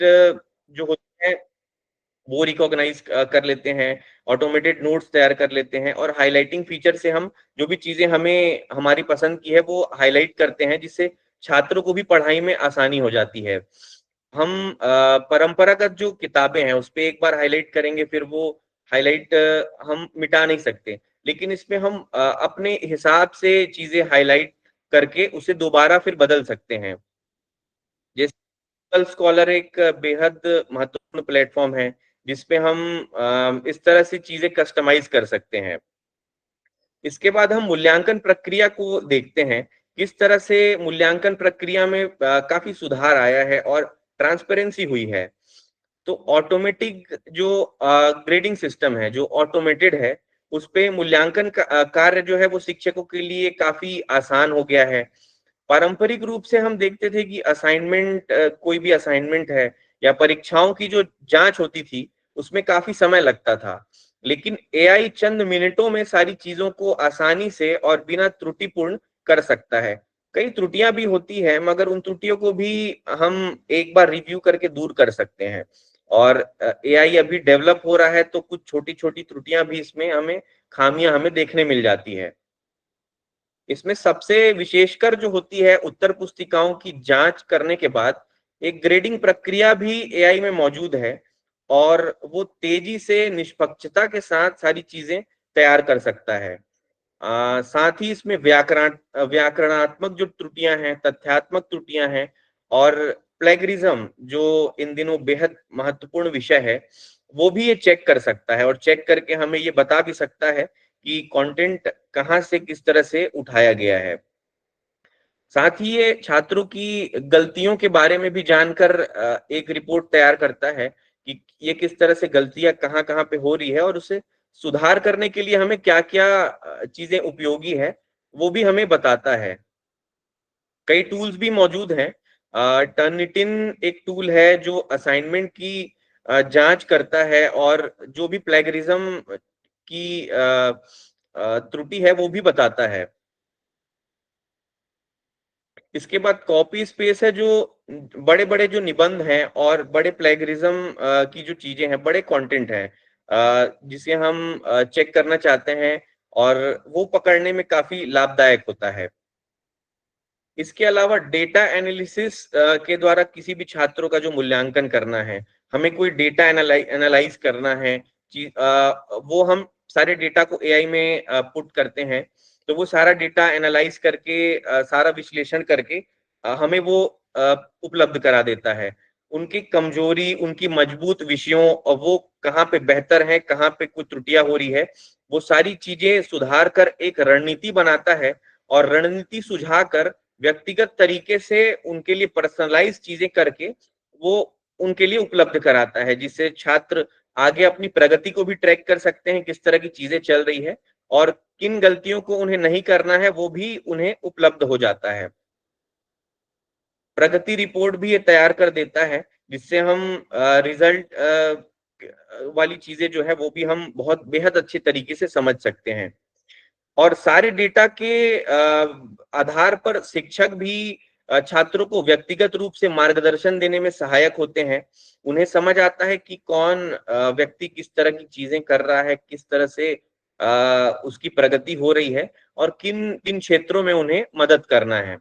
जो होते हैं वो रिकॉग्नाइज कर लेते हैं, ऑटोमेटेड नोट्स तैयार कर लेते हैं और हाइलाइटिंग फीचर से हम जो भी चीजें हमें हमारी पसंद की है वो हाईलाइट करते हैं, जिससे छात्रों को भी पढ़ाई में आसानी हो जाती है। हम परंपरागत जो किताबें हैं उस पे एक बार हाईलाइट करेंगे, फिर वो हाईलाइट हम मिटा नहीं सकते, लेकिन इसमें हम अपने हिसाब से चीजें हाईलाइट करके उसे दोबारा फिर बदल सकते हैं। जैसे गूगल स्कॉलर एक बेहद महत्वपूर्ण प्लेटफॉर्म है, जिसपे हम इस तरह से चीजें कस्टमाइज कर सकते हैं। इसके बाद हम मूल्यांकन प्रक्रिया को देखते हैं, किस तरह से मूल्यांकन प्रक्रिया में काफी सुधार आया है और ट्रांसपेरेंसी हुई है। तो ऑटोमेटिक जो ग्रेडिंग सिस्टम है, जो ऑटोमेटेड है, उस पे मूल्यांकन का कार्य जो है वो शिक्षकों के लिए काफी आसान हो गया है। पारंपरिक रूप से हम देखते थे कि असाइनमेंट, कोई भी असाइनमेंट है या परीक्षाओं की जो जांच होती थी, उसमें काफी समय लगता था। लेकिन एआई चंद मिनटों में सारी चीजों को आसानी से और बिना त्रुटिपूर्ण कर सकता है। कई त्रुटियां भी होती है, मगर उन त्रुटियों को भी हम एक बार रिव्यू करके दूर कर सकते हैं। और एआई अभी डेवलप हो रहा है, तो कुछ छोटी छोटी त्रुटियां भी इसमें हमें, खामियां हमें देखने मिल जाती है। इसमें सबसे विशेषकर जो होती है, उत्तर पुस्तिकाओं की जांच करने के बाद एक ग्रेडिंग प्रक्रिया भी एआई में मौजूद है, और वो तेजी से निष्पक्षता के साथ सारी चीजें तैयार कर सकता है। साथ ही इसमें व्याकरणात्मक जो त्रुटियां हैं, तथ्यात्मक त्रुटियां हैं, और प्लेगरिज्म जो इन दिनों बेहद महत्वपूर्ण विषय है, वो भी ये चेक कर सकता है, और चेक करके हमें ये बता भी सकता है कि कंटेंट कहाँ से किस तरह से उठाया गया है। साथ ही ये छात्रों की गलतियों के बारे में भी जानकर एक रिपोर्ट तैयार करता है कि ये किस तरह से गलतियां कहाँ कहाँ पे हो रही है, और उसे सुधार करने के लिए हमें क्या क्या चीजें उपयोगी है, वो भी हमें बताता है। कई टूल्स भी मौजूद हैं। टर्निटिन एक टूल है जो असाइनमेंट की जांच करता है, और जो भी प्लेगरिज्म की त्रुटि है वो भी बताता है। इसके बाद कॉपी स्पेस है, जो बड़े बड़े जो निबंध हैं और बड़े प्लेगरिज्म की जो चीजें हैं, बड़े कंटेंट हैं, जिसे हम चेक करना चाहते हैं, और वो पकड़ने में काफी लाभदायक होता है। इसके अलावा डेटा एनालिसिस के द्वारा किसी भी छात्रों का जो मूल्यांकन करना है, हमें कोई डेटा एनालाइज करना है, वो हम सारे डेटा को एआई में पुट करते हैं, तो वो सारा डेटा एनालाइज करके, सारा विश्लेषण करके हमें वो उपलब्ध करा देता है। उनकी कमजोरी, उनकी मजबूत विषयों, और वो कहाँ पे बेहतर है, कहाँ पे कुछ त्रुटियां हो रही है, वो सारी चीजें सुधार कर एक रणनीति बनाता है, और रणनीति सुझाकर व्यक्तिगत तरीके से उनके लिए पर्सनलाइज चीजें करके वो उनके लिए उपलब्ध कराता है, जिससे छात्र आगे अपनी प्रगति को भी ट्रैक कर सकते हैं, किस तरह की चीजें चल रही है, और किन गलतियों को उन्हें नहीं करना है वो भी उन्हें उपलब्ध हो जाता है। प्रगति रिपोर्ट भी ये तैयार कर देता है, जिससे हम रिजल्ट वाली चीजें जो है वो भी हम बहुत बेहद अच्छे तरीके से समझ सकते हैं। और सारे डेटा के आधार पर शिक्षक भी छात्रों को व्यक्तिगत रूप से मार्गदर्शन देने में सहायक होते हैं। उन्हें समझ आता है कि कौन व्यक्ति किस तरह की चीजें कर रहा है, किस तरह से उसकी प्रगति हो रही है, और किन किन क्षेत्रों में उन्हें मदद करना है।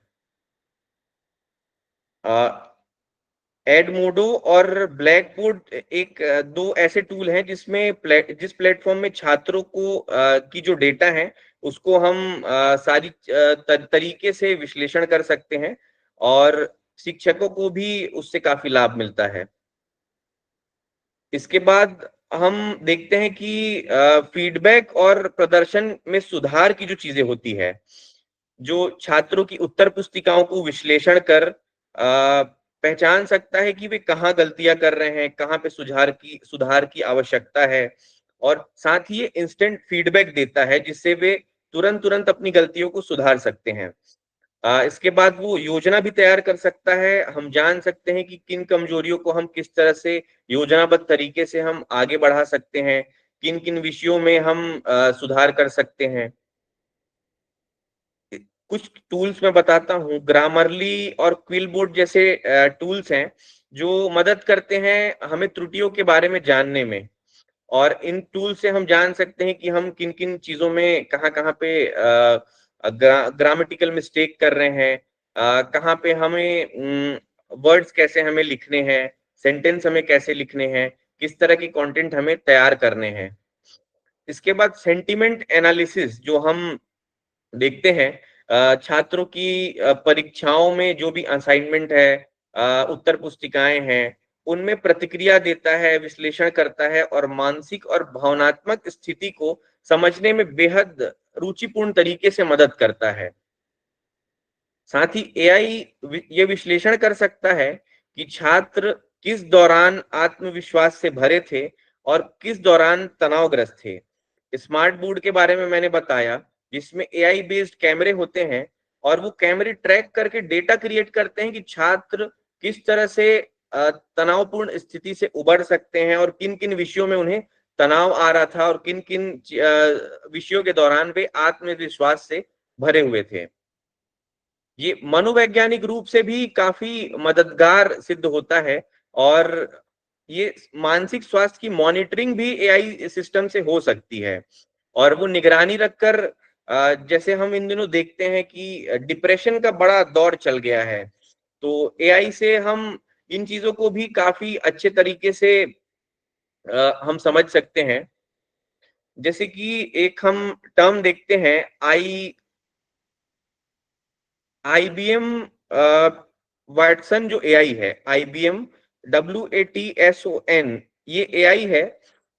एडमोडो और ब्लैक बोर्ड एक दो ऐसे टूल हैं जिसमें जिस प्लेटफॉर्म में छात्रों को की जो डेटा है उसको हम सारी तरीके से विश्लेषण कर सकते हैं, और शिक्षकों को भी उससे काफी लाभ मिलता है। इसके बाद हम देखते हैं कि फीडबैक और प्रदर्शन में सुधार की जो चीजें होती है, जो छात्रों की उत्तर पुस्तिकाओं को विश्लेषण कर पहचान सकता है कि वे कहाँ गलतियां कर रहे हैं, कहाँ पे सुधार की आवश्यकता है, और साथ ही ये इंस्टेंट फीडबैक देता है, जिससे वे तुरंत तुरंत अपनी गलतियों को सुधार सकते हैं। इसके बाद वो योजना भी तैयार कर सकता है। हम जान सकते हैं कि किन कमजोरियों को हम किस तरह से योजनाबद्ध तरीके से हम आगे बढ़ा सकते हैं, किन किन विषयों में हम सुधार कर सकते हैं। कुछ टूल्स मैं बताता हूँ, ग्रामरली और क्विल बोर्ड जैसे टूल्स हैं, जो मदद करते हैं हमें त्रुटियों के बारे में जानने में। और इन टूल से हम जान सकते हैं कि हम किन किन चीजों में कहाँ पे ग्रामेटिकल मिस्टेक कर रहे हैं, कहाँ पे हमें वर्ड्स कैसे हमें लिखने हैं, सेंटेंस हमें कैसे लिखने हैं, किस तरह की कंटेंट हमें तैयार करने हैं। इसके बाद सेंटिमेंट एनालिसिस जो हम देखते हैं, छात्रों की परीक्षाओं में जो भी असाइनमेंट है, उत्तर पुस्तिकाएं हैं, उनमें प्रतिक्रिया देता है, विश्लेषण करता है और मानसिक और भावनात्मक स्थिति को समझने में बेहद रुचिपूर्ण तरीके से मदद करता है। साथ ही एआई ये विश्लेषण कर सकता है कि छात्र किस दौरान आत्मविश्वास से भरे थे और किस दौरान तनावग्रस्त थे। स्मार्ट बोर्ड के बारे में मैंने बताया, जिसमें एआई बेस्ड कैमरे होते हैं और वो कैमरे ट्रैक करके डेटा क्रिएट करते हैं कि छात्र किस तरह से तनावपूर्ण स्थिति से उबर सकते हैं और किन किन विषयों में उन्हें तनाव आ रहा था और किन किन विषयों के दौरान वे आत्मविश्वास से भरे हुए थे। ये मनोवैज्ञानिक रूप से भी काफी मददगार सिद्ध होता है और ये मानसिक स्वास्थ्य की मॉनिटरिंग भी एआई सिस्टम से हो सकती है। और वो निगरानी रखकर, जैसे हम इन दिनों देखते हैं कि डिप्रेशन का बड़ा दौर चल गया है, तो एआई से हम इन चीजों को भी काफी अच्छे तरीके से हम समझ सकते हैं। जैसे कि एक हम टर्म देखते हैं, आई आईबीएम वाटसन जो एआई है, आईबीएम WATSON, ये एआई है।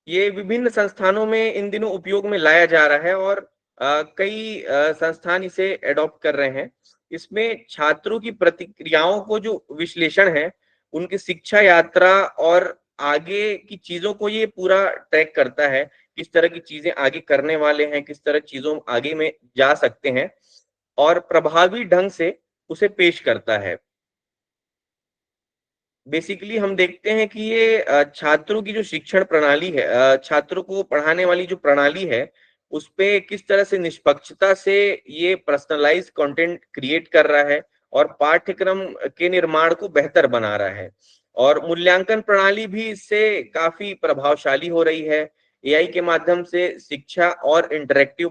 ये विभिन्न संस्थानों में इन दिनों उपयोग में लाया जा रहा है और कई संस्थान इसे एडॉप्ट कर रहे हैं। इसमें छात्रों की प्रतिक्रियाओं को जो विश्लेषण है, उनकी शिक्षा यात्रा और आगे की चीजों को ये पूरा ट्रैक करता है, किस तरह की चीजें आगे करने वाले हैं, किस तरह चीजों आगे में जा सकते हैं और प्रभावी ढंग से उसे पेश करता है। बेसिकली हम देखते हैं कि ये छात्रों की जो शिक्षण प्रणाली है, छात्रों को पढ़ाने वाली जो प्रणाली है, उस पे किस तरह से निष्पक्षता से ये पर्सनलाइज कंटेंट क्रिएट कर रहा है और पाठ्यक्रम के निर्माण को बेहतर बना रहा है। और मूल्यांकन प्रणाली भी इससे काफी प्रभावशाली हो रही है। एआई के माध्यम से शिक्षा और इंटरेक्टिव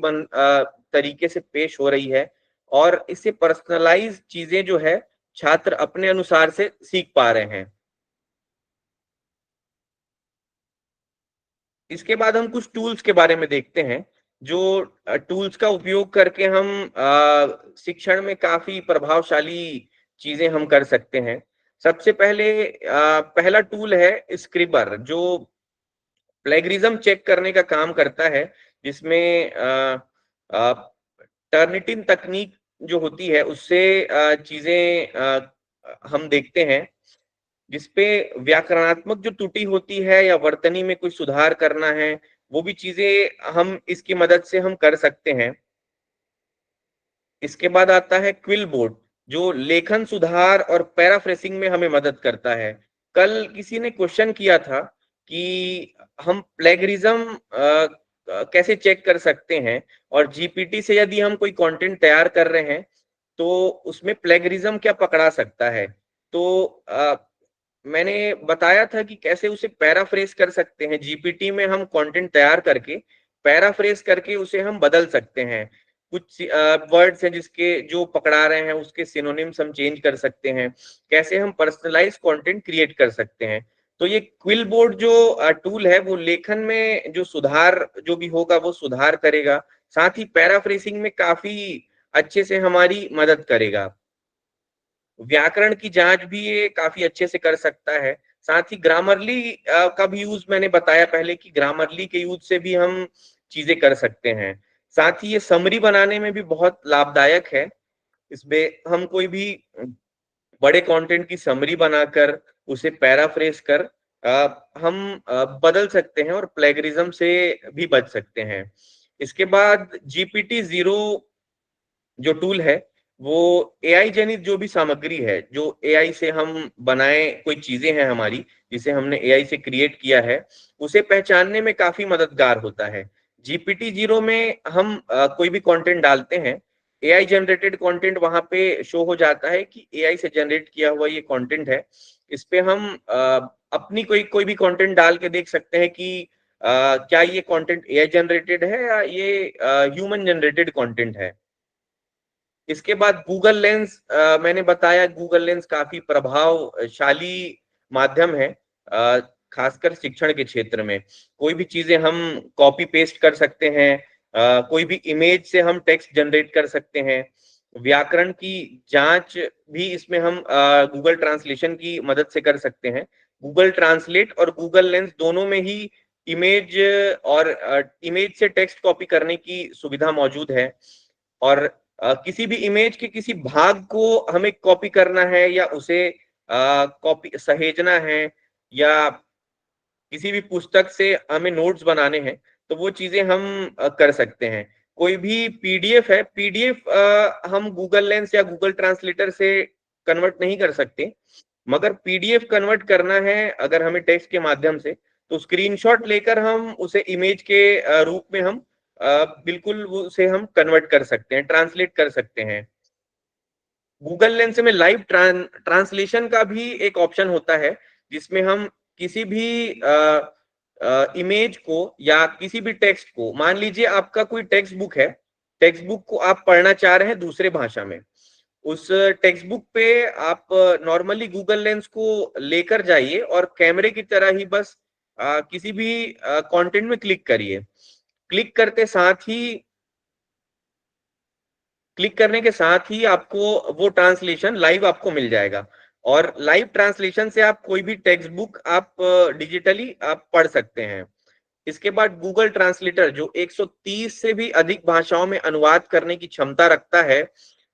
तरीके से पेश हो रही है और इससे पर्सनलाइज चीजें जो है छात्र अपने अनुसार से सीख पा रहे हैं। इसके बाद हम कुछ टूल्स के बारे में देखते हैं, जो टूल्स का उपयोग करके हम शिक्षण में काफी प्रभावशाली चीजें हम कर सकते हैं। सबसे पहले पहला टूल है स्क्रिबर, जो प्लेगरिज्म चेक करने का काम करता है, जिसमें टर्निटिन तकनीक जो होती है उससे चीजें हम देखते हैं, जिसपे व्याकरणात्मक जो त्रुटि होती है या वर्तनी में कोई सुधार करना है, वो भी चीजें हम इसकी मदद से हम कर सकते हैं। इसके बाद आता है क्विल बोर्ड, जो लेखन सुधार और पैराफ्रेसिंग में हमें मदद करता है। कल किसी ने क्वेश्चन किया था कि हम प्लेगरिज्म कैसे चेक कर सकते हैं, और जीपीटी से यदि हम कोई कंटेंट तैयार कर रहे हैं तो उसमें प्लेगरिज्म क्या पकड़ा सकता है। तो मैंने बताया था कि कैसे उसे पैराफ्रेज कर सकते हैं। जीपीटी में हम कंटेंट तैयार करके पैराफ्रेज करके उसे हम बदल सकते हैं। कुछ वर्ड्स हैं जिसके जो पकड़ा रहे हैं उसके सिनोनिम्स हम चेंज कर सकते हैं। कैसे हम पर्सनलाइज कंटेंट क्रिएट कर सकते हैं। तो ये क्विल बोर्ड जो टूल है, वो लेखन में जो सुधार जो भी होगा वो सुधार करेगा, साथ ही पैराफ्रेसिंग में काफी अच्छे से हमारी मदद करेगा। व्याकरण की जांच भी ये काफी अच्छे से कर सकता है। साथ ही ग्रामरली का भी यूज मैंने बताया पहले कि ग्रामरली के यूज से भी हम चीजें कर सकते हैं। साथ ही ये समरी बनाने में भी बहुत लाभदायक है। इसमें हम कोई भी बड़े कंटेंट की समरी बनाकर उसे पैराफ्रेज कर हम बदल सकते हैं और प्लेगरिज्म से भी बच सकते हैं। इसके बाद GPT-0 जो टूल है, वो एआई जनित जो भी सामग्री है, जो एआई से हम बनाए कोई चीजें हैं हमारी, जिसे हमने एआई से क्रिएट किया है, उसे पहचानने में काफी मददगार होता है। GPT-0 में हम कोई भी कंटेंट डालते हैं एआई जनरेटेड कंटेंट वहां पे शो हो जाता है कि एआई से जनरेट किया हुआ ये कंटेंट है। इस पे हम अपनी कोई कोई भी कंटेंट डाल के देख सकते हैं कि क्या ये कंटेंट एआई जनरेटेड है या ये ह्यूमन जनरेटेड कंटेंट है। इसके बाद गूगल लेंस, मैंने बताया गूगल लेंस काफी प्रभावशाली माध्यम है, खासकर शिक्षण के क्षेत्र में। कोई भी चीजें हम कॉपी पेस्ट कर सकते हैं, कोई भी इमेज से हम टेक्स्ट जनरेट कर सकते हैं, व्याकरण की जांच भी इसमें हम गूगल ट्रांसलेशन की मदद से कर सकते हैं। गूगल ट्रांसलेट और गूगल लेंस दोनों में ही इमेज और इमेज से टेक्स्ट कॉपी करने की सुविधा मौजूद है। और किसी भी इमेज के किसी भाग को हमें कॉपी करना है या उसे कॉपी सहेजना है, या किसी भी पुस्तक से हमें नोट्स बनाने हैं, तो वो चीजें हम कर सकते हैं। कोई भी पीडीएफ है, पीडीएफ हम गूगल लेंस या गूगल ट्रांसलेटर से कन्वर्ट नहीं कर सकते, मगर पीडीएफ कन्वर्ट करना है अगर हमें टेक्स्ट के माध्यम से, तो स्क्रीनशॉट लेकर हम उसे इमेज के रूप में हम बिल्कुल उसे हम कन्वर्ट कर सकते हैं, ट्रांसलेट कर सकते हैं। गूगल लेंस में लाइव ट्रांसलेशन का भी एक ऑप्शन होता है, जिसमें हम किसी भी इमेज को या किसी भी टेक्स्ट को, मान लीजिए आपका कोई टेक्स्ट बुक है, टेक्स्ट बुक को आप पढ़ना चाह रहे हैं दूसरे भाषा में, उस टेक्स्ट बुक पे आप नॉर्मली गूगल लेंस को लेकर जाइए और कैमरे की तरह ही बस किसी भी कंटेंट में क्लिक करिए। क्लिक करते साथ ही क्लिक करने के साथ ही आपको वो ट्रांसलेशन लाइव आपको मिल जाएगा, और लाइव ट्रांसलेशन से आप कोई भी टेक्स्ट बुक आप डिजिटली आप पढ़ सकते हैं। इसके बाद गूगल ट्रांसलेटर जो 130 से भी अधिक भाषाओं में अनुवाद करने की क्षमता रखता है,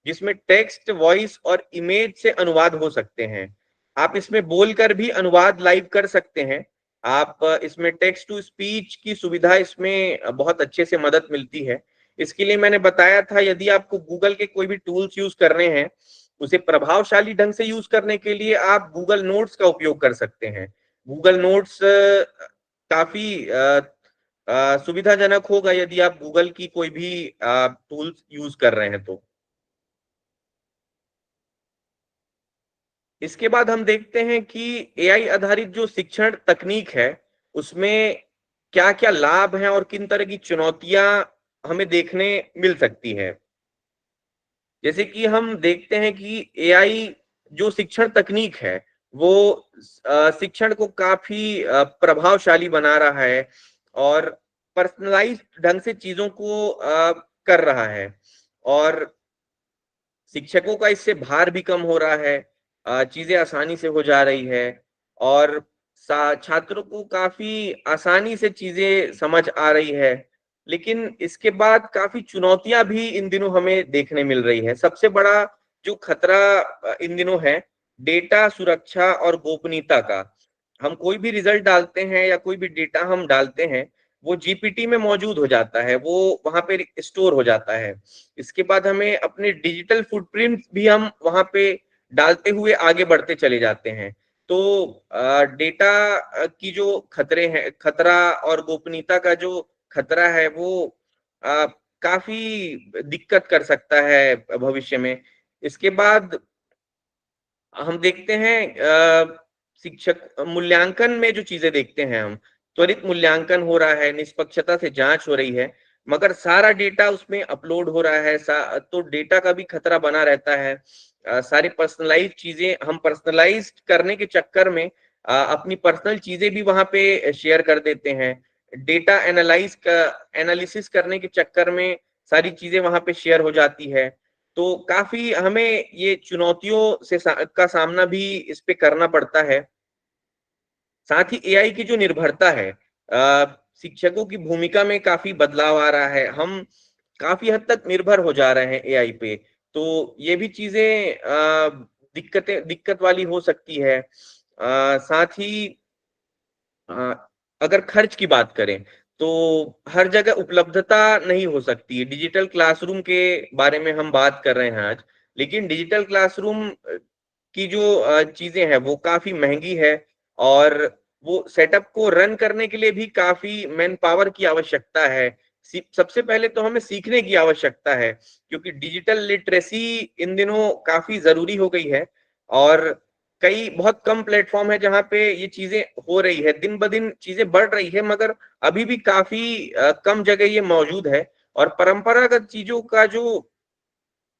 जिसमें टेक्स्ट, वॉइस और इमेज से अनुवाद हो सकते हैं। आप इसमें बोलकर भी अनुवाद लाइव कर सकते हैं। आप इसमें टेक्स्ट टू स्पीच की सुविधा इसमें बहुत अच्छे से मदद मिलती है। इसके लिए मैंने बताया था, यदि आपको गूगल के कोई भी टूल्स यूज करने हैं, उसे प्रभावशाली ढंग से यूज करने के लिए आप गूगल नोट्स का उपयोग कर सकते हैं। गूगल नोट्स काफी सुविधाजनक होगा यदि आप गूगल की कोई भी टूल्स यूज कर रहे हैं तो। इसके बाद हम देखते हैं कि एआई आधारित जो शिक्षण तकनीक है, उसमें क्या-क्या लाभ हैं और किन तरह की चुनौतियां हमें देखने मिल सकती है। जैसे कि हम देखते हैं कि एआई जो शिक्षण तकनीक है, वो शिक्षण को काफी प्रभावशाली बना रहा है और पर्सनलाइज्ड ढंग से चीजों को कर रहा है, और शिक्षकों का इससे भार भी कम हो रहा है, चीजें आसानी से हो जा रही है, और छात्रों को काफी आसानी से चीजें समझ आ रही है। लेकिन इसके बाद काफी चुनौतियां भी इन दिनों हमें देखने मिल रही है। सबसे बड़ा जो खतरा इन दिनों है, डेटा सुरक्षा और गोपनीयता का। हम कोई भी रिजल्ट डालते हैं या कोई भी डेटा हम डालते हैं, वो जीपीटी में मौजूद हो जाता है, वो वहां पे स्टोर हो जाता है। इसके बाद हमें अपने डिजिटल फुटप्रिंट भी हम वहां पे डालते हुए आगे बढ़ते चले जाते हैं। तो डेटा की जो खतरे हैं, खतरा और गोपनीयता का जो खतरा है, वो अ, काफी दिक्कत कर सकता है भविष्य में। इसके बाद हम देखते हैं शिक्षक मूल्यांकन में जो चीजें देखते हैं हम, त्वरित मूल्यांकन हो रहा है, निष्पक्षता से जांच हो रही है, मगर सारा डेटा उसमें अपलोड हो रहा है, तो डेटा का भी खतरा बना रहता है। सारी पर्सनलाइज चीजें हम पर्सनलाइज करने के चक्कर में अपनी पर्सनल चीजें भी वहां पे शेयर कर देते हैं। डेटा एनालिसिस करने के चक्कर में सारी चीजें वहां पे शेयर हो जाती है। तो काफी हमें ये चुनौतियों से का सामना भी इस पे करना पड़ता है। साथ ही एआई की जो निर्भरता है, शिक्षकों की भूमिका में काफी बदलाव आ रहा है। हम काफी हद तक निर्भर हो जा रहे हैं एआई पे। तो ये भी चीजें दिक्कत वाली हो सकती है। साथ ही अ, अगर खर्च की बात करें, तो हर जगह उपलब्धता नहीं हो सकती है। डिजिटल क्लासरूम के बारे में हम बात कर रहे हैं आज, लेकिन डिजिटल क्लासरूम की जो चीजें हैं वो काफी महंगी है, और वो सेटअप को रन करने के लिए भी काफी मैन पावर की आवश्यकता है। सबसे पहले तो हमें सीखने की आवश्यकता है, क्योंकि डिजिटल लिटरेसी इन दिनों काफ़ी ज़रूरी हो गई है और कई बहुत कम प्लेटफ़ॉर्म है जहाँ पे ये चीज़ें हो रही है। दिन-ब-दिन चीज़ें बढ़ रही है मगर अभी भी काफ़ी कम जगह ये मौजूद है और परंपरागत चीज़ों का जो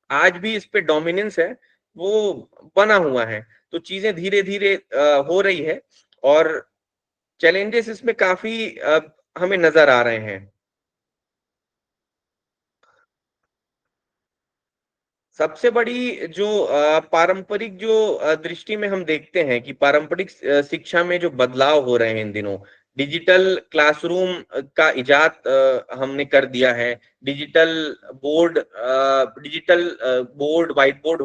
आज भी इस पे डोमिनेंस है, वो बना हुआ है। तो चीज़ें धीरे-धीरे हो रही है और चैलेंजेस इसमें काफ़ी हमें नज़र आ रहे हैं। सबसे बड़ी जो पारंपरिक जो दृष्टि में हम देखते हैं कि पारंपरिक शिक्षा में जो बदलाव हो रहे हैं इन दिनों, डिजिटल क्लासरूम का इजाद हमने कर दिया है। डिजिटल बोर्ड, व्हाइट बोर्ड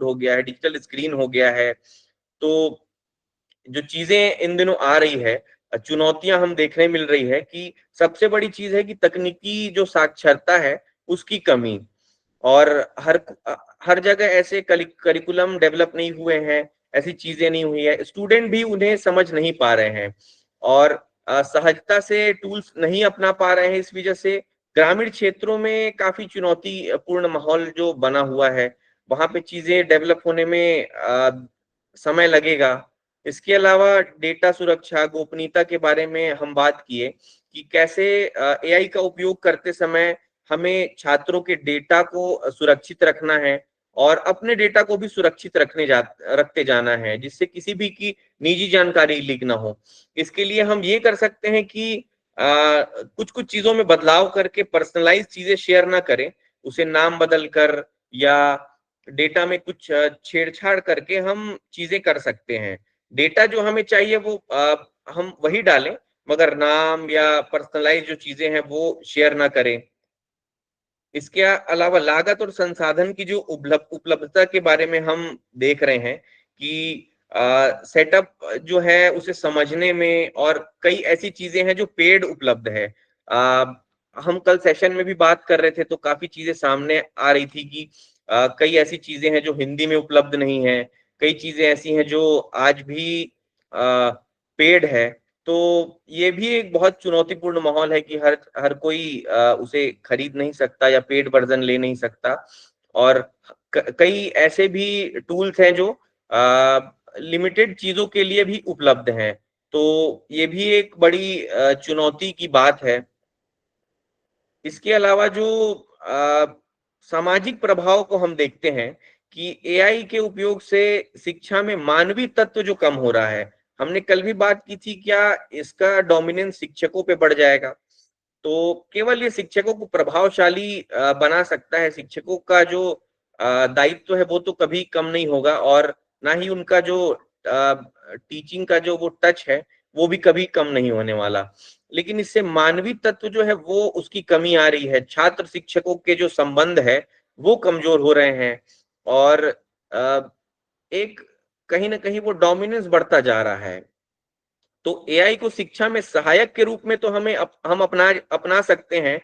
हो गया है, डिजिटल स्क्रीन हो गया है। तो जो चीज़ें इन दिनों आ रही है, चुनौतियाँ हम देखने मिल रही है कि सबसे बड़ी चीज़ है कि तकनीकी जो साक्षरता है, उसकी कमी। और हर जगह ऐसे करिकुलम डेवलप नहीं हुए हैं, ऐसी चीजें नहीं हुई है, स्टूडेंट भी उन्हें समझ नहीं पा रहे हैं और सहजता से टूल्स नहीं अपना पा रहे हैं। इस वजह से ग्रामीण क्षेत्रों में काफी चुनौतीपूर्ण माहौल जो बना हुआ है, वहां पे चीजें डेवलप होने में समय लगेगा। इसके अलावा डेटा सुरक्षा, गोपनीयता के बारे में हम बात किए कि कैसे एआई का उपयोग करते समय हमें छात्रों के डेटा को सुरक्षित रखना है और अपने डेटा को भी सुरक्षित रखते जाना है, जिससे किसी भी की निजी जानकारी लीक ना हो। इसके लिए हम ये कर सकते हैं कि कुछ कुछ चीजों में बदलाव करके पर्सनलाइज चीजें शेयर ना करें, उसे नाम बदल कर या डेटा में कुछ छेड़छाड़ करके हम चीजें कर सकते हैं। डेटा जो हमें चाहिए वो हम वही डालें, मगर नाम या पर्सनलाइज जो चीजें हैं वो शेयर ना करें। इसके अलावा लागत और संसाधन की जो उपलब्धता के बारे में हम देख रहे हैं कि सेटअप जो है उसे समझने में और कई ऐसी चीजें हैं जो पेड उपलब्ध है। हम कल सेशन में भी बात कर रहे थे तो काफी चीजें सामने आ रही थी कि कई ऐसी चीजें हैं जो हिंदी में उपलब्ध नहीं है, कई चीजें ऐसी हैं जो आज भी पेड है। तो ये भी एक बहुत चुनौतीपूर्ण माहौल है कि हर हर कोई उसे खरीद नहीं सकता या पेड वर्जन ले नहीं सकता और कई ऐसे भी टूल्स हैं जो लिमिटेड चीजों के लिए भी उपलब्ध हैं। तो ये भी एक बड़ी चुनौती की बात है। इसके अलावा जो अ, सामाजिक प्रभाव को हम देखते हैं कि एआई के उपयोग से शिक्षा में मानवीय तत्व जो कम हो रहा है, हमने कल भी बात की थी, क्या इसका डोमिनेंस शिक्षकों पे बढ़ जाएगा? तो केवल ये शिक्षकों को प्रभावशाली बना सकता है, शिक्षकों का जो दायित्व है वो तो कभी कम नहीं होगा और ना ही उनका जो टीचिंग का जो वो टच है, वो भी कभी कम नहीं होने वाला। लेकिन इससे मानवीय तत्व जो है वो उसकी कमी आ रही है। छात्र शिक्षकों के जो संबंध है, वो कमजोर हो रहे हैं और अ, एक कहीं न कहीं वो डोमिनेंस बढ़ता जा रहा है। तो एआई को शिक्षा में सहायक के रूप में तो हम अपना सकते हैं,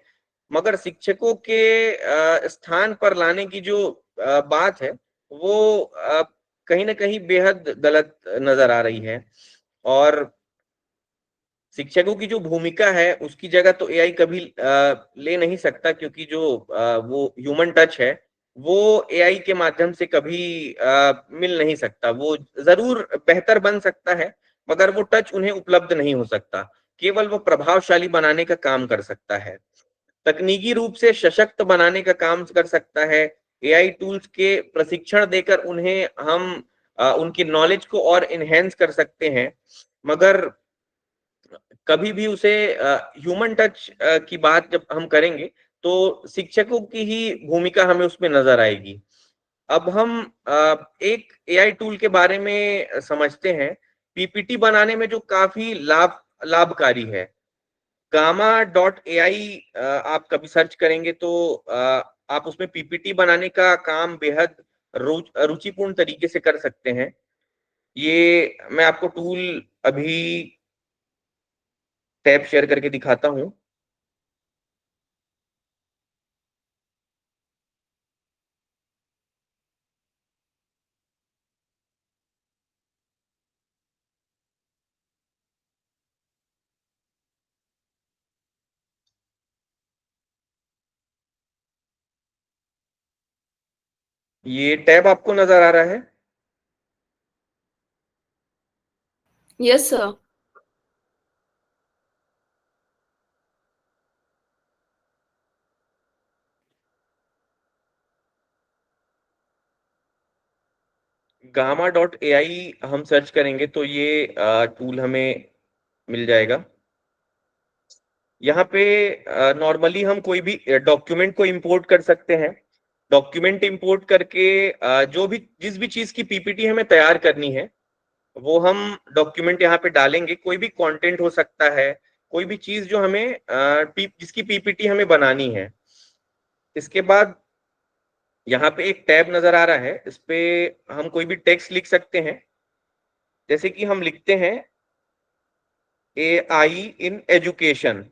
मगर शिक्षकों के स्थान पर लाने की जो बात है, वो कहीं न कहीं बेहद गलत नज़र आ रही है और शिक्षकों की जो भूमिका है, उसकी जगह तो एआई कभी ले नहीं सकता, क्योंकि जो वो ह्यूमन टच है, वो एआई के माध्यम से कभी मिल नहीं सकता। वो ज़रूर बेहतर बन सकता है, मगर वो टच उन्हें उपलब्ध नहीं हो सकता। केवल वो प्रभावशाली बनाने का काम कर सकता है। तकनीकी रूप से सशक्त बनाने का काम कर सकता है। एआई टूल्स के प्रशिक्षण देकर उन्हें हम उनकी नॉलेज को और एनहांस कर सकते हैं। मगर कभी भी उसे ह्यूमन टच की बात जब हम करेंगे, तो शिक्षकों की ही भूमिका हमें उसमें नज़र आएगी। अब हम एक एआई टूल के बारे में समझते हैं, पीपीटी बनाने में जो काफ़ी लाभकारी है। गामा डॉट एआई आप कभी सर्च करेंगे तो आप उसमें पीपीटी बनाने का काम बेहद रुचिपूर्ण तरीके से कर सकते हैं। ये मैं आपको टूल अभी टैब शेयर करके दिखाता हूँ। ये टैब आपको नजर आ रहा है? Yes sir. gamma.ai हम सर्च करेंगे तो ये टूल हमें मिल जाएगा। यहाँ पे नॉर्मली हम कोई भी डॉक्यूमेंट को इंपोर्ट कर सकते हैं। डॉक्यूमेंट इंपोर्ट करके जो भी जिस भी चीज की पीपीटी हमें तैयार करनी है वो हम डॉक्यूमेंट यहाँ पे डालेंगे। कोई भी कंटेंट हो सकता है, कोई भी चीज जो हमें जिसकी पीपीटी हमें बनानी है। इसके बाद यहाँ पे एक टैब नजर आ रहा है, इस पे हम कोई भी टेक्स्ट लिख सकते हैं। जैसे कि हम लिखते हैं AI इन एजुकेशन,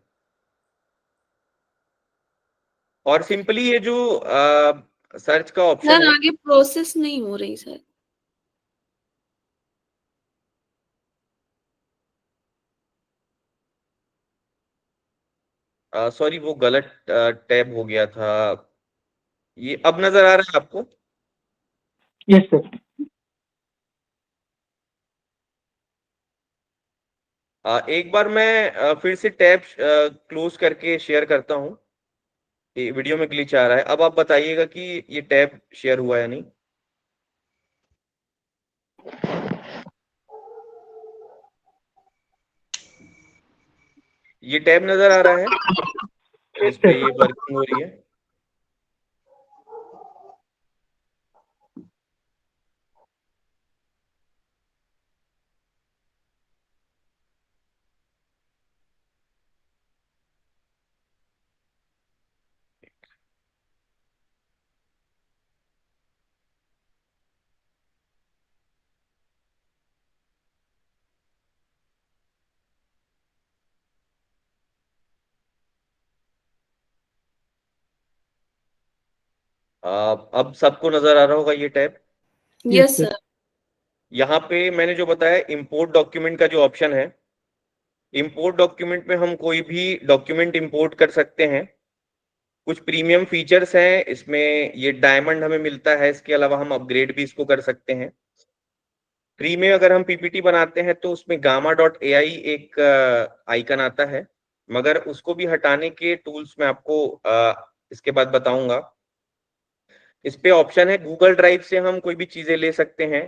और सिंपली ये जो सर्च का ऑप्शन सर है। आगे प्रोसेस नहीं हो रही सर। सॉरी, वो गलत टैब हो गया था। ये अब नजर आ रहा है आपको? Yes sir. एक बार मैं फिर से टैब क्लोज करके शेयर करता हूँ। ये वीडियो में ग्लिच आ रहा है। अब आप बताइएगा कि ये टैब शेयर हुआ या नहीं। ये टैब नजर आ रहा है यस जिस पे सर। ये वर्किंग हो रही है। अब सबको नजर आ रहा होगा ये tab. Yes yes sir. Sir. यहाँ पे मैंने जो बताया इंपोर्ट डॉक्यूमेंट का जो ऑप्शन है, इंपोर्ट डॉक्यूमेंट में हम कोई भी डॉक्यूमेंट इंपोर्ट कर सकते हैं। कुछ प्रीमियम फीचर्स हैं इसमें, ये डायमंड हमें मिलता है, इसके अलावा हम अपग्रेड भी इसको कर सकते हैं। फ्री में अगर हम पीपीटी बनाते हैं तो उसमें gamma.ai एक आइकन आता है, मगर उसको भी हटाने के टूल्स मैं आपको इसके बाद बताऊंगा। इस पे ऑप्शन है गूगल ड्राइव से हम कोई भी चीजें ले सकते हैं।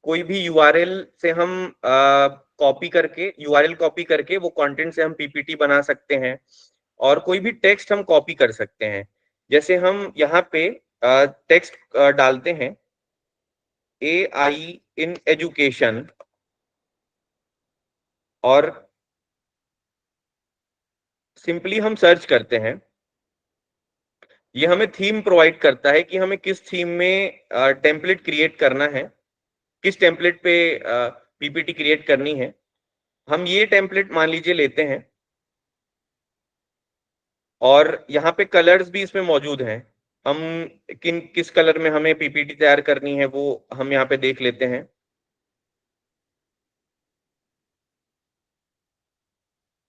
कोई भी यूआरएल से हम कॉपी करके, यूआरएल कॉपी करके वो कंटेंट से हम पीपीटी बना सकते हैं। और कोई भी टेक्स्ट हम कॉपी कर सकते हैं। जैसे हम यहाँ पे टेक्स्ट डालते हैं AI इन एजुकेशन, और सिंपली हम सर्च करते हैं। ये हमें थीम प्रोवाइड करता है कि हमें किस थीम में टेम्पलेट क्रिएट करना है, किस टेम्पलेट पे पीपीटी क्रिएट करनी है। हम ये टेम्पलेट मान लीजिए लेते हैं, और यहाँ पे कलर्स भी इसमें मौजूद हैं। हम किस कलर में हमें पीपीटी तैयार करनी है वो हम यहाँ पे देख लेते हैं।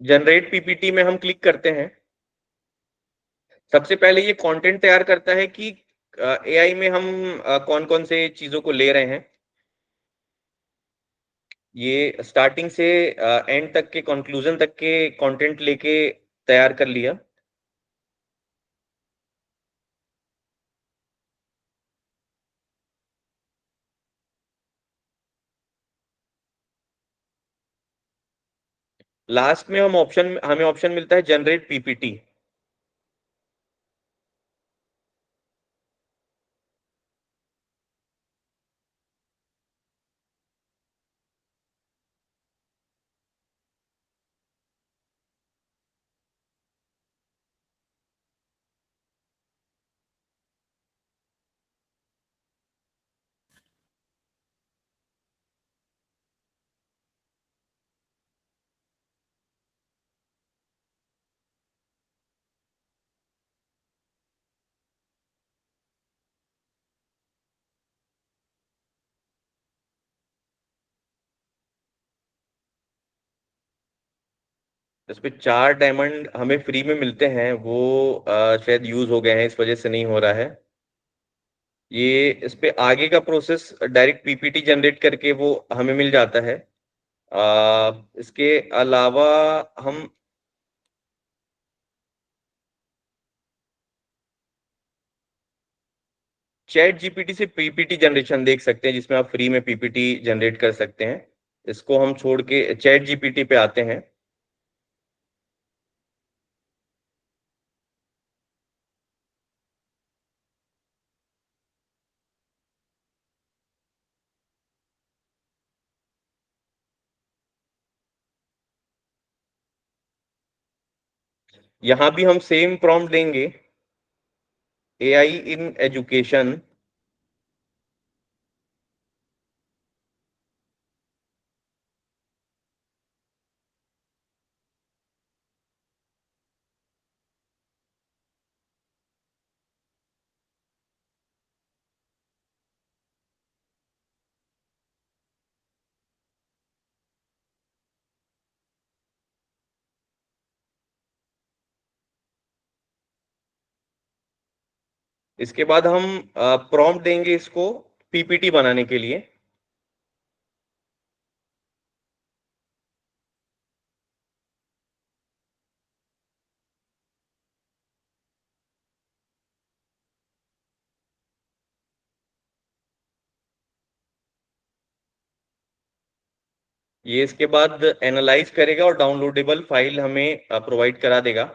जनरेट पीपीटी में हम क्लिक करते हैं। सबसे पहले ये कंटेंट तैयार करता है कि एआई में हम कौन कौन से चीजों को ले रहे हैं। ये स्टार्टिंग से एंड तक के, कंक्लूजन तक के कंटेंट लेके तैयार कर लिया। लास्ट में हमें ऑप्शन मिलता है जनरेट पीपीटी। इस पे 4 डायमंड हमें फ्री में मिलते हैं, वो शायद यूज हो गए हैं, इस वजह से नहीं हो रहा है। ये इस पे आगे का प्रोसेस डायरेक्ट पीपीटी जनरेट करके वो हमें मिल जाता है। इसके अलावा हम चैट जीपीटी से पीपीटी जनरेशन देख सकते हैं, जिसमें आप फ्री में पीपीटी जनरेट कर सकते हैं। इसको हम छोड़ के चैट जीपीटी पे आते हैं। यहाँ भी हम सेम प्रॉम्प्ट देंगे, एआई इन एजुकेशन। इसके बाद हम प्रॉम्प्ट देंगे इसको पीपीटी बनाने के लिए। ये इसके बाद एनालाइज करेगा और डाउनलोडेबल फाइल हमें प्रोवाइड करा देगा।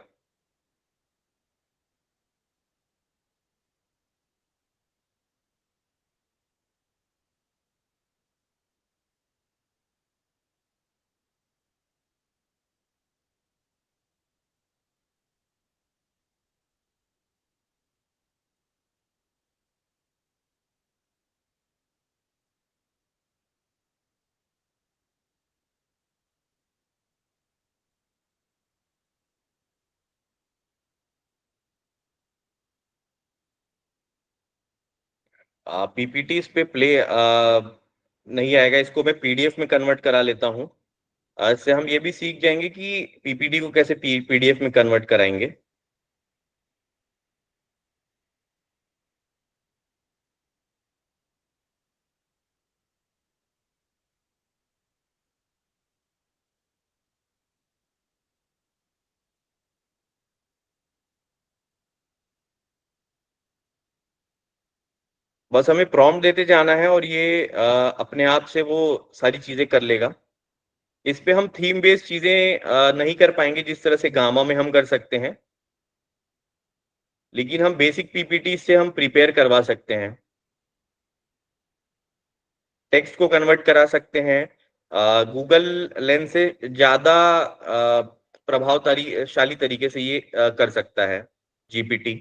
पीपीटी इस पे प्ले नहीं आएगा, इसको मैं पीडीएफ में कन्वर्ट करा लेता हूँ। इससे हम ये भी सीख जाएंगे कि पीपीटी को कैसे पीडीएफ में कन्वर्ट कराएंगे। बस हमें प्रॉम्प्ट देते जाना है और ये अपने आप से वो सारी चीजें कर लेगा। इस पे हम थीम बेस्ड चीजें नहीं कर पाएंगे जिस तरह से गामा में हम कर सकते हैं, लेकिन हम बेसिक पीपीटी से हम प्रिपेयर करवा सकते हैं। टेक्स्ट को कन्वर्ट करा सकते हैं। गूगल लेंस से ज्यादा प्रभावशाली तरीके से ये कर सकता है जीपीटी।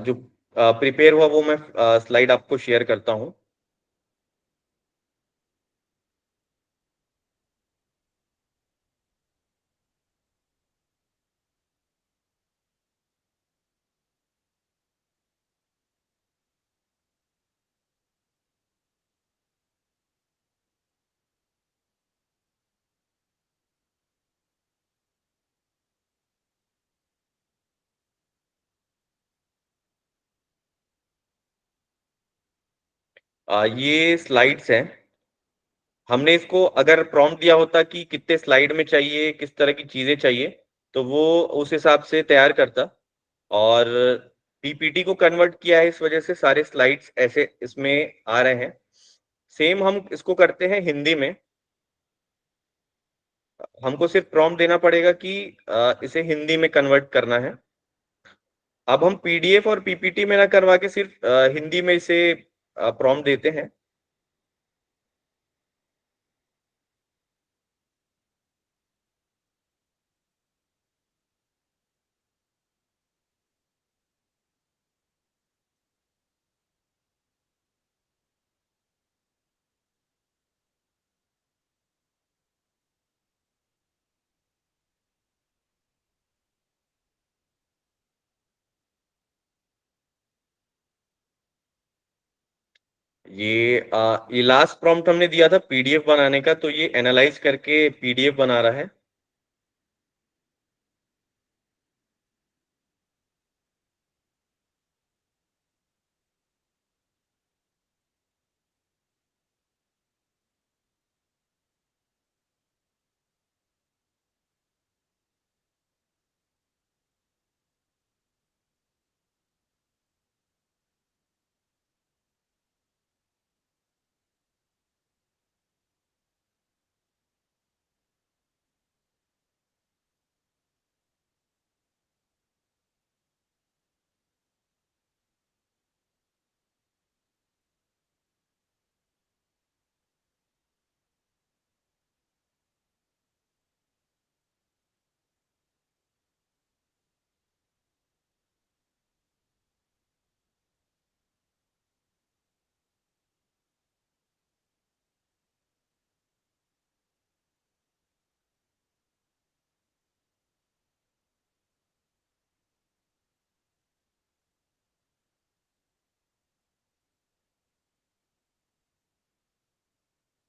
जो प्रिपेयर हुआ वो मैं स्लाइड आपको शेयर करता हूँ। ये स्लाइड्स हैं। हमने इसको अगर प्रॉम्प्ट दिया होता कि कितने स्लाइड में चाहिए, किस तरह की चीजें चाहिए, तो वो उस हिसाब से तैयार करता। और पीपीटी को कन्वर्ट किया है, इस वजह से सारे स्लाइड्स ऐसे इसमें आ रहे हैं। सेम हम इसको करते हैं हिंदी में। हमको सिर्फ प्रॉम्प्ट देना पड़ेगा कि इसे हिंदी में कन्वर्ट करना है। अब हम पीडीएफ और पीपीटी में ना करवा के सिर्फ हिंदी में इसे प्रॉम्प्ट देते हैं। ये लास्ट प्रॉम्प्ट हमने दिया था पीडीएफ बनाने का, तो ये एनालाइज करके पीडीएफ बना रहा है।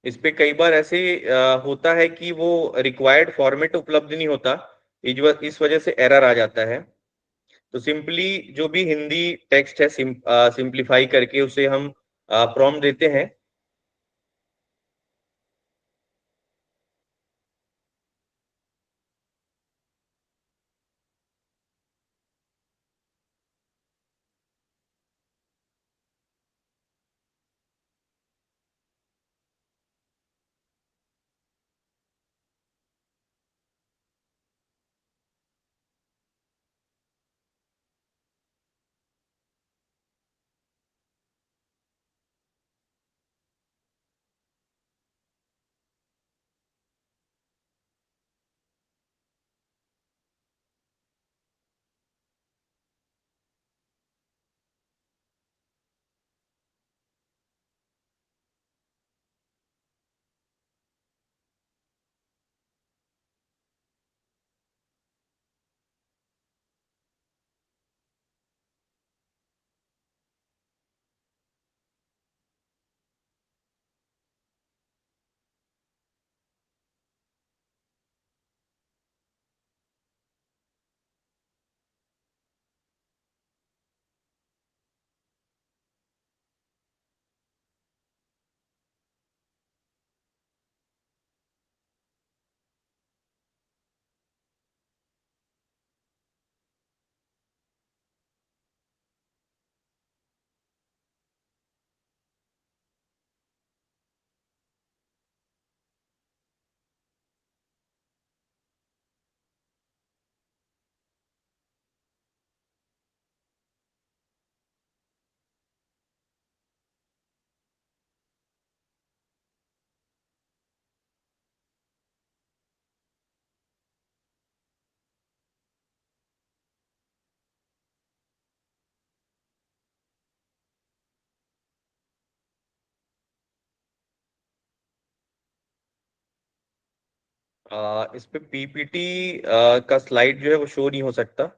इस पे कई बार ऐसे होता है कि वो रिक्वायर्ड फॉर्मेट उपलब्ध नहीं होता, इस वजह से एरर आ जाता है। तो सिंपली जो भी हिंदी टेक्स्ट है सिंप्लीफाई करके उसे हम प्रॉम्प्ट देते हैं। इस पे पीपीटी का स्लाइड जो है वो शो नहीं हो सकता।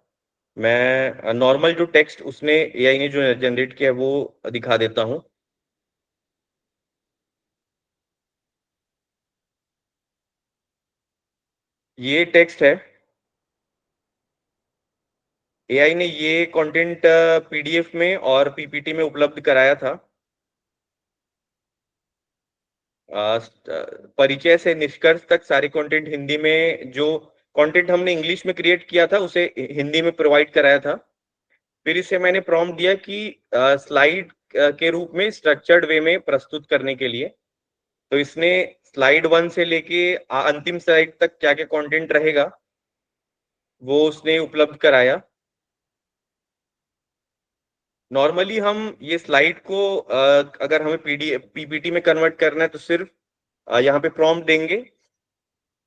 मैं नॉर्मल जो टेक्स्ट उसने एआई ने जो जनरेट किया है वो दिखा देता हूँ। ये टेक्स्ट है, एआई ने ये कंटेंट पीडीएफ में और पीपीटी में उपलब्ध कराया था। परिचय से निष्कर्ष तक सारे कंटेंट हिंदी में, जो कंटेंट हमने इंग्लिश में क्रिएट किया था उसे हिंदी में प्रोवाइड कराया था। फिर इसे मैंने प्रॉम्प्ट दिया कि स्लाइड के रूप में स्ट्रक्चर्ड वे में प्रस्तुत करने के लिए। तो इसने स्लाइड 1 से लेके अंतिम स्लाइड तक क्या क्या कंटेंट रहेगा वो उसने उपलब्ध कराया। नॉर्मली हम ये स्लाइड को अगर हमें पीडीएफ पीपीटी में कन्वर्ट करना है तो सिर्फ यहाँ पे प्रॉम्प्ट देंगे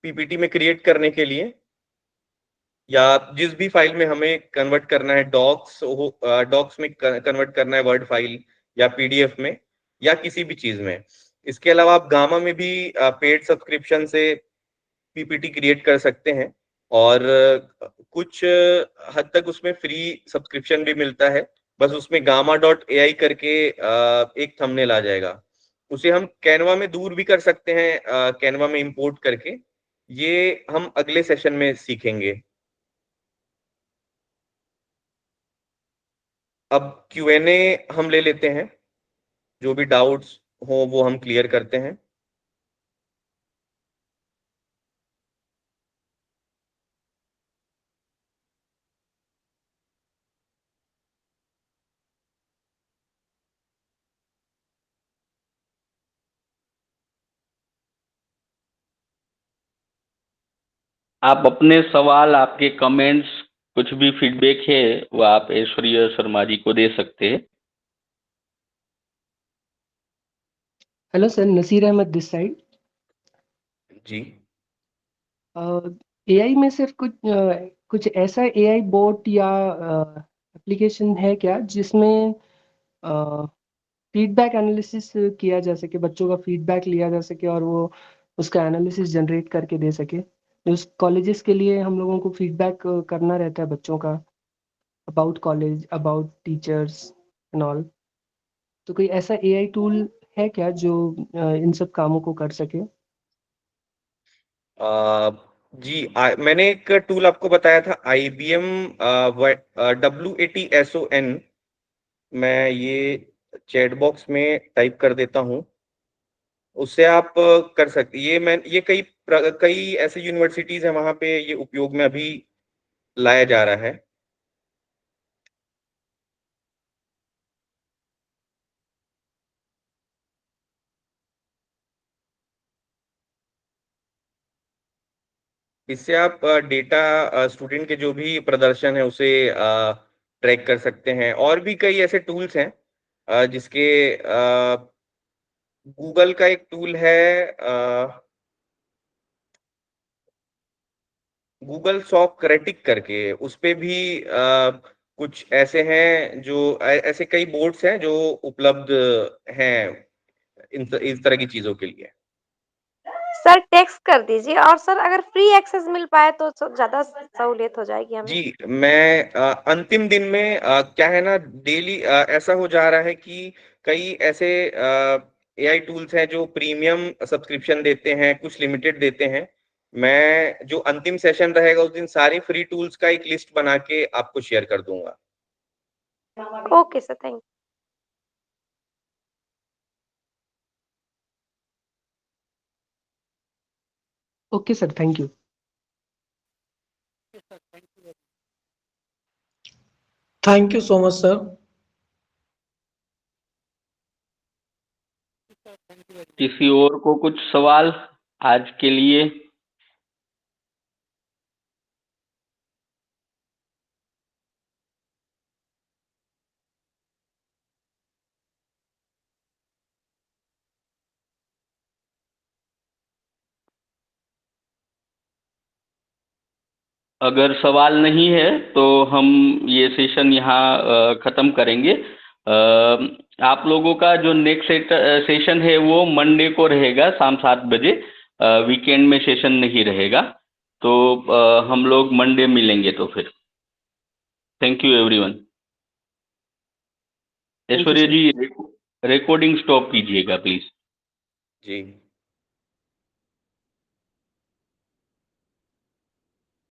पीपीटी में क्रिएट करने के लिए, या जिस भी फाइल में हमें कन्वर्ट करना है, डॉक्स में कन्वर्ट करना है, वर्ड फाइल या पीडीएफ में या किसी भी चीज में। इसके अलावा आप गामा में भी पेड सब्सक्रिप्शन से पीपीटी क्रिएट कर सकते हैं, और कुछ हद तक उसमें फ्री सब्सक्रिप्शन भी मिलता है। बस उसमें gamma.ai करके एक थंबनेल आ जाएगा। उसे हम कैनवा में दूर भी कर सकते हैं, कैनवा में इंपोर्ट करके। ये हम अगले सेशन में सीखेंगे। अब Q&A हम ले लेते हैं, जो भी डाउट्स हो वो हम क्लियर करते हैं। आप अपने सवाल, आपके कमेंट्स, कुछ भी फीडबैक है वो आप ऐश्वर्या शर्मा जी को दे सकते हैं। Hello sir, Naseer Ahmed this side. जी। एआई में सर कुछ ऐसा एआई बोट या एप्लीकेशन है क्या जिसमें फीडबैक एनालिसिस किया जा सके, बच्चों का फीडबैक लिया जा सके और वो उसका एनालिसिस जनरेट करके दे सके? उस कॉलेजेस के लिए हम लोगों को फीडबैक करना रहता है बच्चों का, about college, about teachers and all. तो कोई ऐसा एआई टूल है क्या जो इन सब कामों को कर सके? जी, मैंने एक टूल आपको बताया था, IBM W80SON। मैं ये चैट बॉक्स में टाइप कर देता हूँ, उससे आप कर सकते। ये कई ऐसे यूनिवर्सिटीज हैं वहां पे ये उपयोग में अभी लाया जा रहा है। इससे आप डेटा, स्टूडेंट के जो भी प्रदर्शन है उसे ट्रैक कर सकते हैं। और भी कई ऐसे टूल्स हैं, जिसके गूगल का एक टूल है, गूगल सॉक क्रेटिक करके, उस पे भी कुछ ऐसे हैं जो ऐसे कई बोर्ड्स हैं जो उपलब्ध हैं इस तरह की चीजों के लिए। सर टेक्स्ट कर दीजिए, और सर अगर फ्री एक्सेस मिल पाए तो ज्यादा सहूलियत हो जाएगी हमें। जी, मैं अंतिम दिन में क्या है ना, डेली ऐसा हो जा रहा है कि कई ऐसे AI टूल्स हैं जो प्रीमियम सब्सक्रिप्शन देते हैं, कुछ लिमिटेड देते हैं। मैं जो अंतिम सेशन रहेगा उस दिन सारी फ्री टूल्स का एक लिस्ट बना के आपको शेयर कर दूंगा। Okay sir, thank you. Okay sir, thank you. Thank you so much, sir. किसी और को कुछ सवाल आज के लिए? अगर सवाल नहीं है तो हम ये सेशन यहाँ ख़त्म करेंगे। आप लोगों का जो नेक्स्ट सेशन है वो मंडे को रहेगा शाम 7 बजे। वीकेंड में सेशन नहीं रहेगा, तो हम लोग मंडे मिलेंगे तो फिर। Thank you everyone. Aishwarya ji, recording stop कीजिएगा प्लीज। जी।